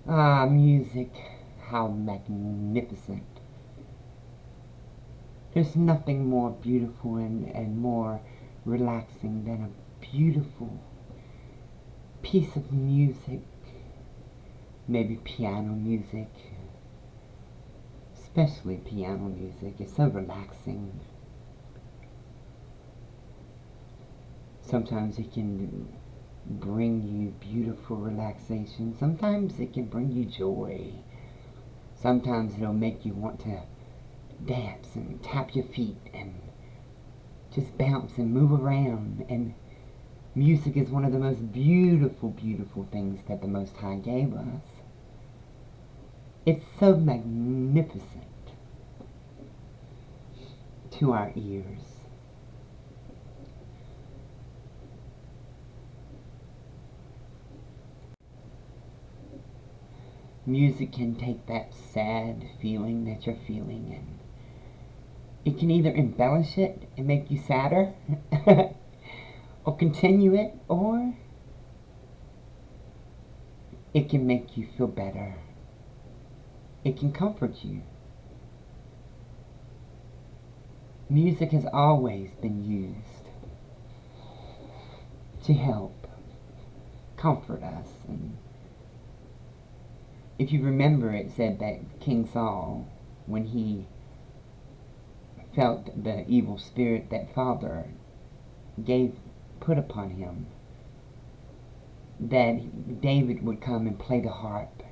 Ah, music, how magnificent. There's nothing more beautiful and more relaxing than a beautiful piece of music, maybe piano music, especially piano music. It's so relaxing. Sometimes it can bring you beautiful relaxation. Sometimes it can bring you joy. Sometimes it'll make you want to dance and tap your feet and just bounce and move around. And music is one of the most beautiful, beautiful things that the Most High gave us. It's so magnificent to our ears. Music can take that sad feeling that you're feeling and it can either embellish it and make you sadder or continue it, or it can make you feel better. It can comfort you. Music has always been used to help comfort us. And if you remember, it said that King Saul, when he felt the evil spirit that Father put upon him, that David would come and play the harp,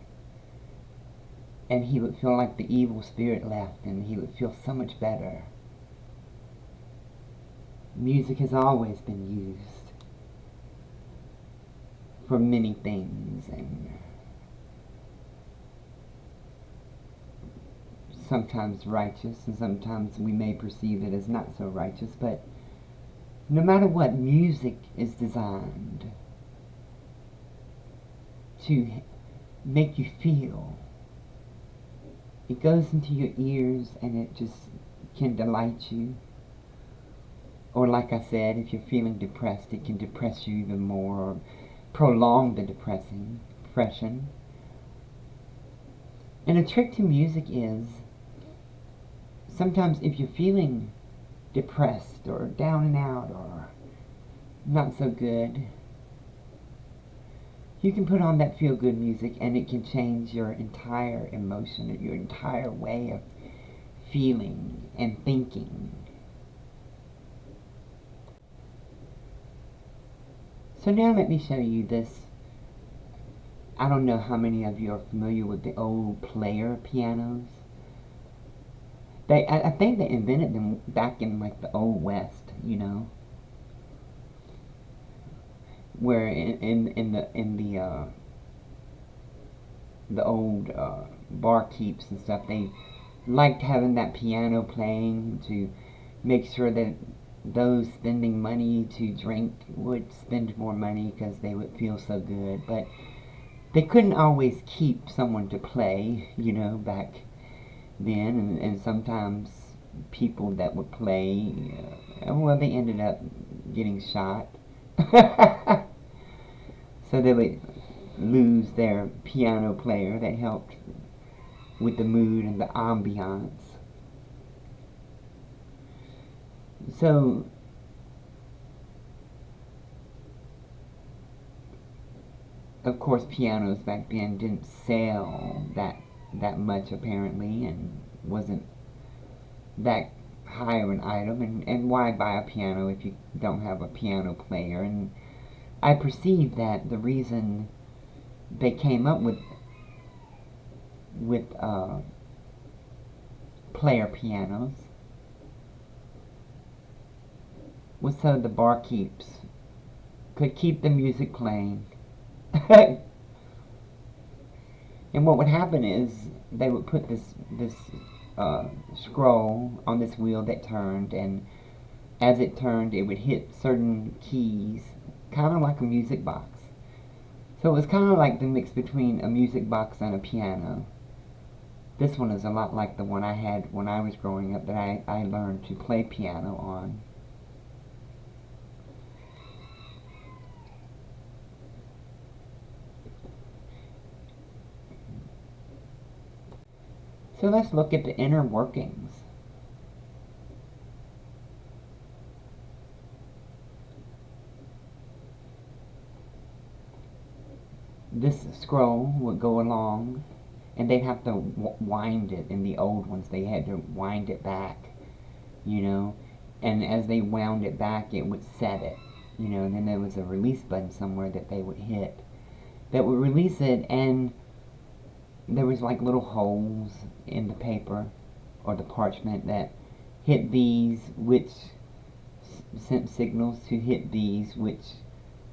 and he would feel like the evil spirit left, and he would feel so much better. Music has always been used for many things, and sometimes righteous, and sometimes we may perceive it as not so righteous, but no matter what, music is designed to make you feel. It goes into your ears and it just can delight you. Or like I said, if you're feeling depressed, it can depress you even more or prolong the depression. And a trick to music is sometimes if you're feeling depressed or down and out or not so good, you can put on that feel good music and it can change your entire emotion, your entire way of feeling and thinking. So now let me show you this. I don't know how many of you are familiar with the old player pianos. I think they invented them back in like the old West, where in the old barkeeps and stuff, they liked having that piano playing to make sure that those spending money to drink would spend more money because they would feel so good. But they couldn't always keep someone to play, back then, and sometimes people that would play, well, they ended up getting shot. So they would lose their piano player that helped with the mood and the ambiance. So of course pianos back then didn't sell that much apparently, and wasn't that high of an item, and why buy a piano if you don't have a piano player? And I perceive that the reason they came up with player pianos was so the barkeeps could keep the music playing. And what would happen is they would put this scroll on this wheel that turned, and as it turned, it would hit certain keys, kind of like a music box. So it was kind of like the mix between a music box and a piano. This one is a lot like the one I had when I was growing up that I learned to play piano on. So let's look at the inner workings. This scroll would go along, and they'd have to wind it. In the old ones, they had to wind it back, you know, and as they wound it back, it would set it, you know, and then there was a release button somewhere that they would hit that would release it, and there was like little holes in the paper or the parchment that hit these, which sent signals to hit these, which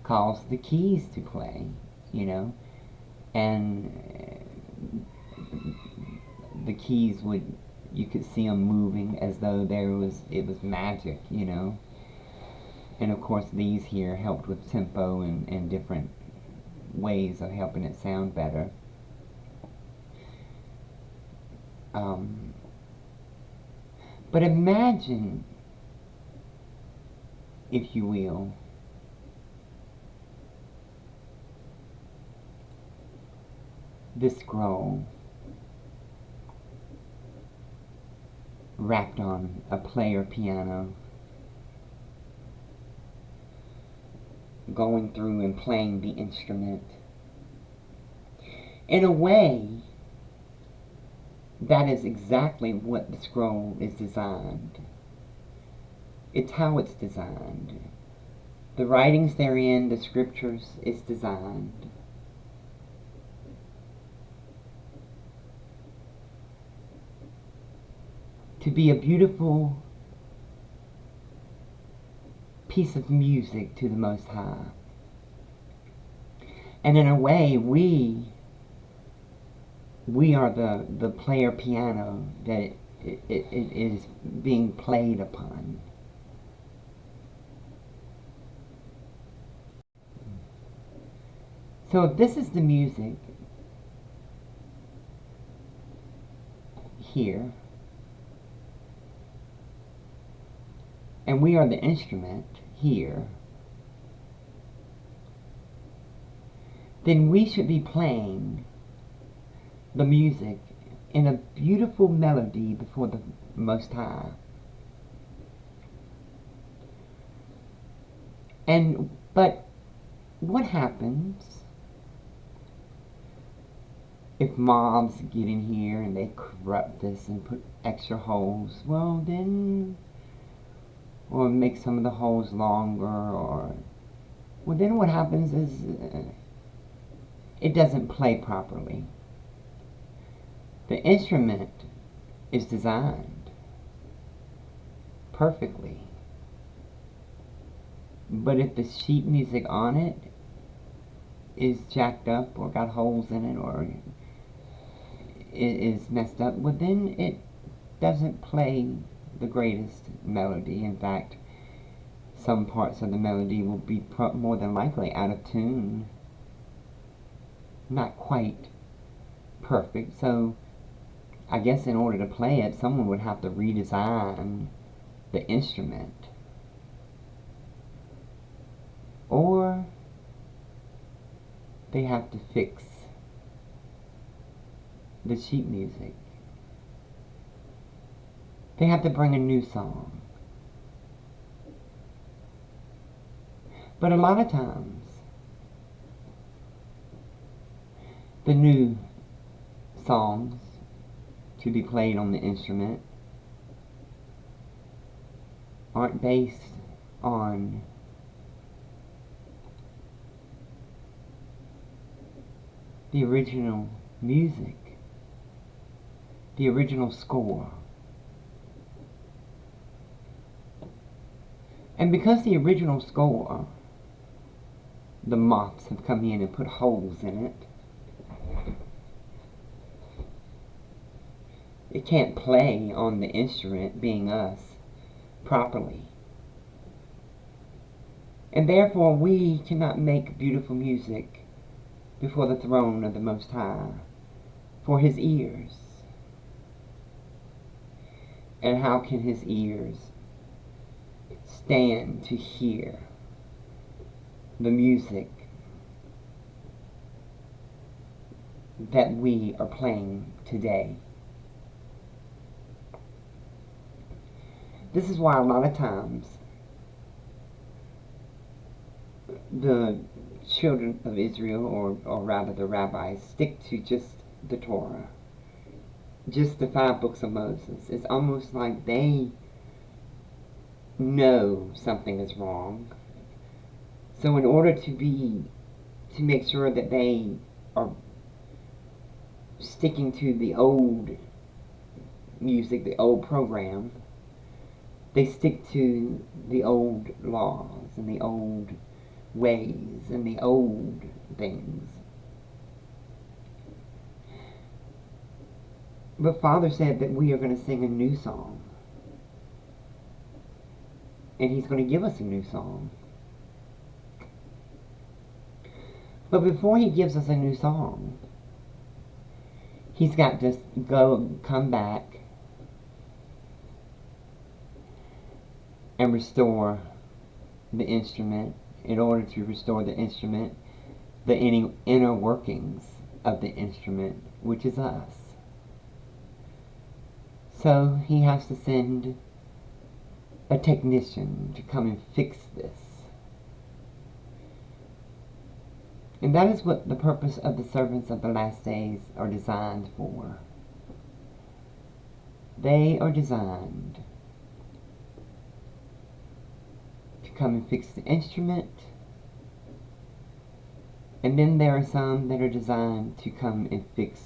caused the keys to play, you know, and the keys would, you could see them moving as though it was magic, you know. And of course these here helped with tempo and different ways of helping it sound better. But imagine, if you will, this scroll wrapped on a player piano, going through and playing the instrument. In a way, that is exactly what the scroll is designed. It's how it's designed. The writings therein, the scriptures, it's designed. To be a beautiful piece of music to the Most High. And in a way, we are the player piano that it is being played upon. So if this is the music here, and we are the instrument here, then we should be playing the music in a beautiful melody before the Most High. But what happens if mobs get in here and they corrupt this and put extra holes? Well, then, or make some of the holes longer, or, well, then what happens is it doesn't play properly. The instrument is designed perfectly, but if the sheet music on it is jacked up or got holes in it or is messed up, well, then it doesn't play the greatest melody. In fact, some parts of the melody will be more than likely out of tune, not quite perfect. So I guess in order to play it, someone would have to redesign the instrument, or they have to fix the sheet music. They have to bring a new song. But a lot of times, the new songs to be played on the instrument aren't based on the original music, the original score. And because the original score, the moths have come in and put holes in it, it can't play on the instrument, being us, properly. And therefore we cannot make beautiful music before the throne of the Most High for His ears. And how can His ears stand to hear the music that we are playing today? This is why a lot of times the children of Israel, or rather the rabbis, stick to just the Torah, just the 5 books of Moses. It's almost like they know something is wrong. So in order to make sure that they are sticking to the old music, the old program, they stick to the old laws and the old ways and the old things. But Father said that we are going to sing a new song. And He's going to give us a new song. But before He gives us a new song, He's got to come back and restore the instrument. In order to restore the instrument, the inner workings of the instrument, which is us. So He has to send a technician to come and fix this. And that is what the purpose of the servants of the last days are designed for. They are designed to come and fix the instrument. And then there are some that are designed to come and fix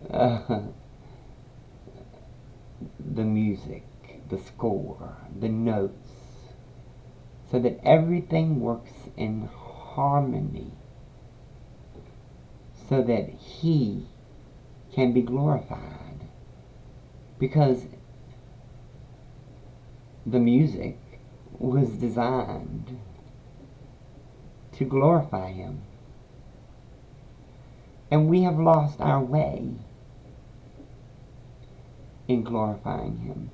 the music, the score, the notes, so that everything works in harmony, so that He can be glorified. Because the music was designed to glorify Him. And we have lost our way in glorifying Him.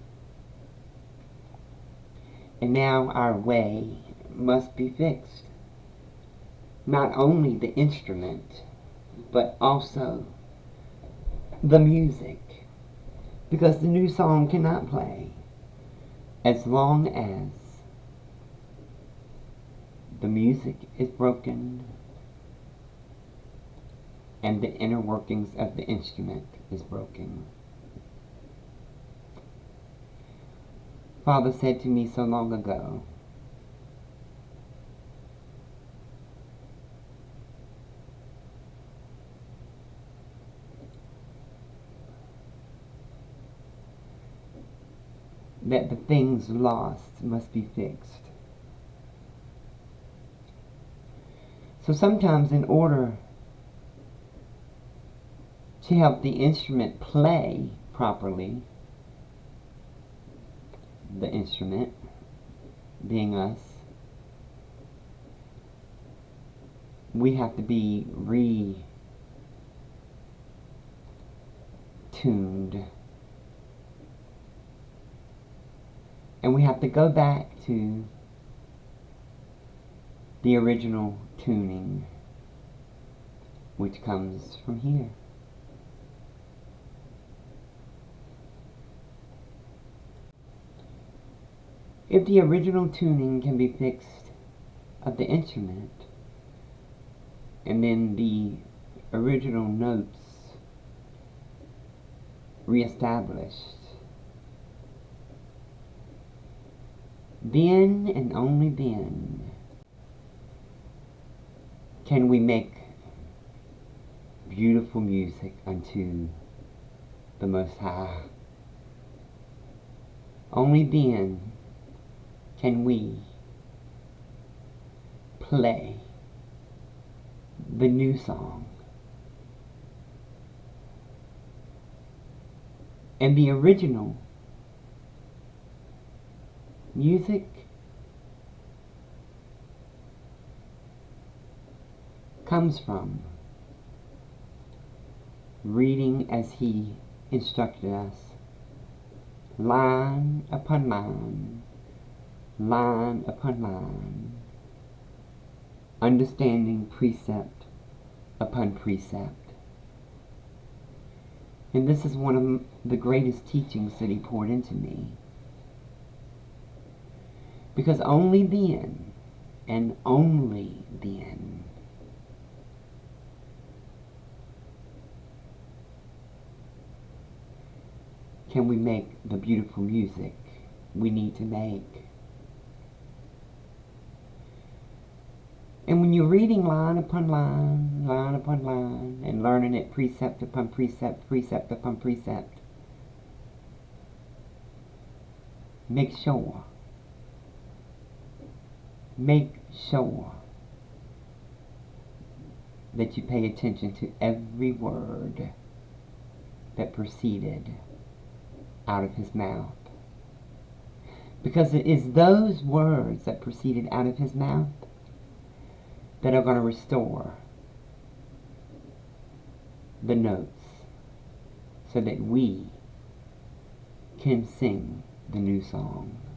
And now our way must be fixed. Not only the instrument, but also the music. Because the new song cannot play as long as the music is broken and the inner workings of the instrument is broken. Father said to me so long ago, that the things lost must be fixed. So sometimes in order to help the instrument play properly, the instrument being us, we have to be retuned. And we have to go back to the original tuning, which comes from here. If the original tuning can be fixed of the instrument, and then the original notes reestablished, then and only then can we make beautiful music unto the Most High. Only then can we play the new song. And the original music comes from reading as He instructed us, line upon line, line upon line, understanding precept upon precept. And this is one of the greatest teachings that He poured into me, Because only then, and only then, can we make the beautiful music we need to make. And when you're reading line upon line, line upon line, and learning it precept upon precept, precept upon precept, make sure that you pay attention to every word that proceeded out of his mouth. Because it is those words that proceeded out of his mouth that are going to restore the notes so that we can sing the new songs.